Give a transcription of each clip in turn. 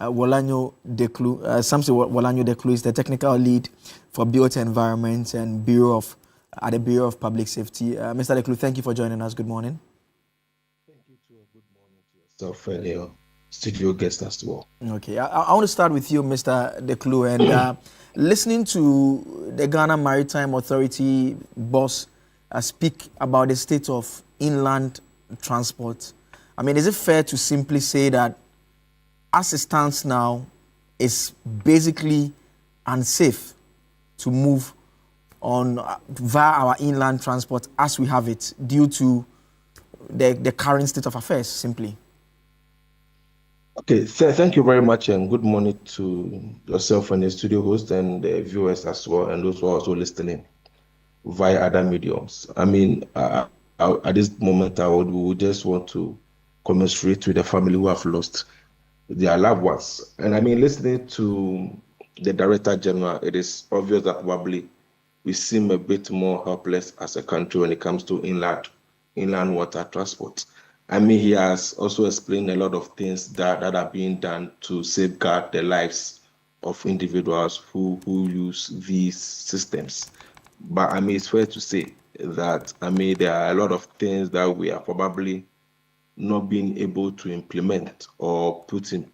Wolanyo Deklu. Samson Wolanyo Deklu is the technical lead for Built Environment and at the Bureau of Public Safety. Mr. Deklu, thank you for joining us. Good morning. Thank you too. Good morning to yourself and your studio guest as well. Okay, I want to start with you, Mr. Deklu, and listening to the Ghana Maritime Authority boss speak about the state of inland transport. I mean, is it fair to simply say that as it stands now, it's basically unsafe to move on via our inland transport as we have it due to the current state of affairs, simply? Okay, thank you very much and good morning to yourself and the studio host and the viewers as well, and those who are also listening via other mediums. I mean, at this moment, we would just want to commiserate with the family who have lost their loved ones. And I mean, listening to the Director General, it is obvious that probably we seem a bit more helpless as a country when it comes to inland water transport. I mean, he has also explained a lot of things that are being done to safeguard the lives of individuals who use these systems. But I mean, it's fair to say that I mean there are a lot of things that we are probably not being able to implement or put in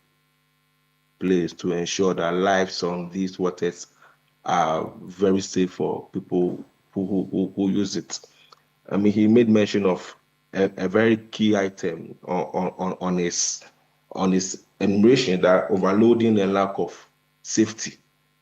place to ensure that lives on these waters are very safe for people who use it. I mean, he made mention of a very key item on his enumeration, that overloading and lack of safety,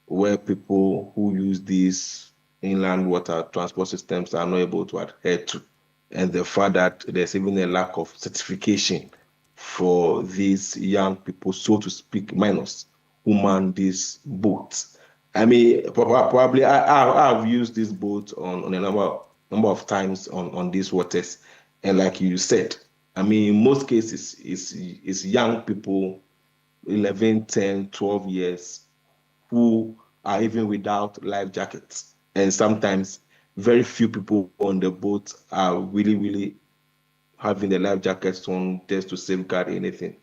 where people who use these inland water transport systems are not able to adhere to, and the fact that there's even a lack of certification for these young people, so to speak, minors, who man these boats. I mean, probably I've used this boat on a number of times on these waters, and like you said, I mean, in most cases, it's young people, 11, 10, 12 years, who are even without life jackets, and sometimes very few people on the boat are really having the life jackets on just to safeguard anything.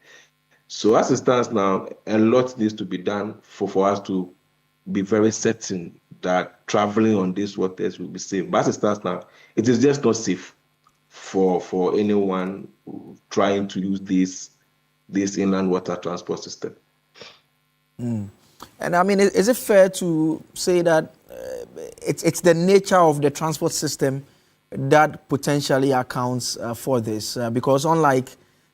So as it stands now, a lot needs to be done for us to be very certain that traveling on these waters will be safe. But as it stands now, it is just not safe for anyone trying to use this inland water transport system. And I mean, is it fair to say that it's the nature of the transport system that potentially accounts for this? Because unlike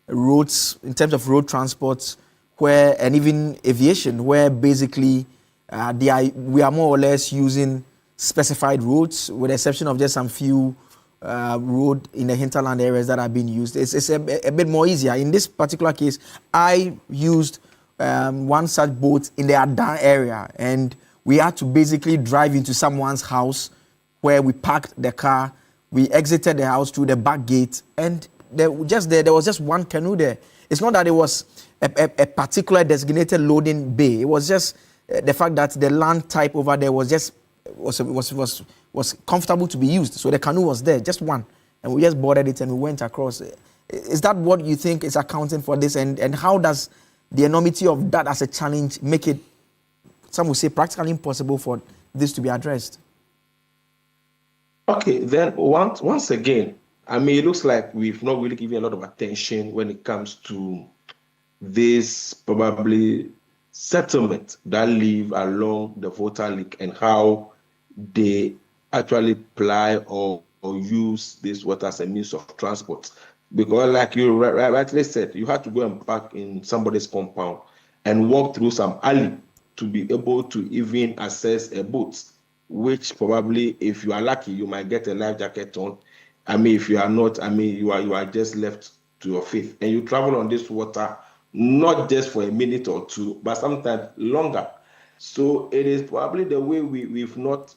roads, in terms of road transport, and even aviation, where basically we are more or less using specified roads, with the exception of just some few road in the hinterland areas that are being used. It's a bit more easier. In this particular case, I used one such boat in the Adan area, and we had to basically drive into someone's house where we parked the car. We exited the house through the back gate, and there was just one canoe there. It's not that it was a particular designated loading bay. It was just the fact that the land type over there was comfortable to be used. So the canoe was there, just one, and we just boarded it and we went across. Is that what you think is accounting for this? And how does the enormity of that as a challenge make it, some would say, practically impossible for this to be addressed? Okay, then once again, I mean, it looks like we've not really given a lot of attention when it comes to this probably settlement that live along the Volta Lake and how they actually ply or use this water as a means of transport. Because like you rightly said, you had to go and park in somebody's compound and walk through some alley to be able to even access a boat, which probably, if you are lucky, you might get a life jacket on. I mean, if you are not, I mean, you are just left to your fate. And you travel on this water not just for a minute or two, but sometimes longer. So it is probably the way we've not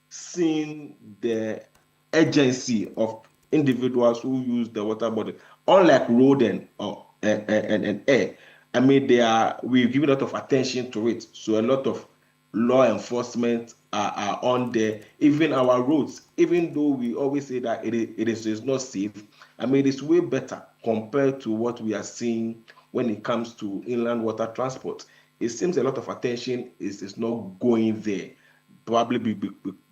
seen the urgency of individuals who use the water body, unlike road and air. I mean, we've given a lot of attention to it. So a lot of law enforcement are on there. Even our roads, even though we always say that it is not safe, I mean, it's way better compared to what we are seeing when it comes to inland water transport. It seems a lot of attention is not going there, probably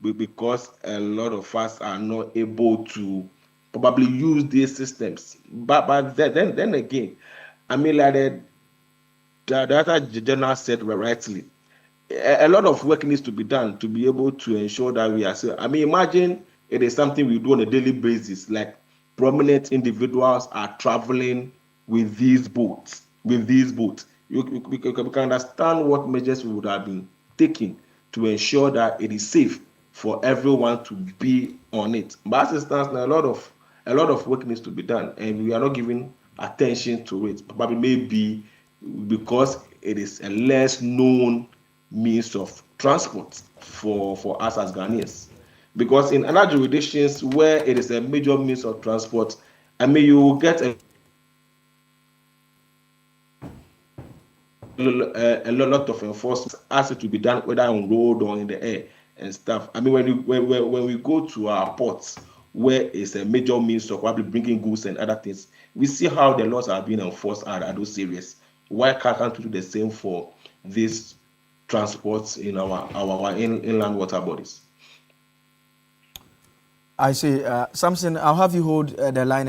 because a lot of us are not able to probably use these systems. But then again, I mean, like the Director General said rightly, a lot of work needs to be done to be able to ensure that we are safe. I mean, imagine it is something we do on a daily basis, like prominent individuals are traveling with these boats. We can understand what measures would have been taken to ensure that it is safe for everyone to be on it. But as it stands now, a lot of work needs to be done, and we are not giving attention to it. Probably maybe because it is a less known means of transport for us as Ghanaians. Because in other jurisdictions where it is a major means of transport, I mean, you will get a lot of enforcement as it will be done whether on road or in the air and stuff. I mean, when we go to our ports where it's a major means of probably bringing goods and other things, we see how the laws are being enforced at those areas. Why can't we do the same for these transports in our inland water bodies? I see. Samson, I'll have you hold the line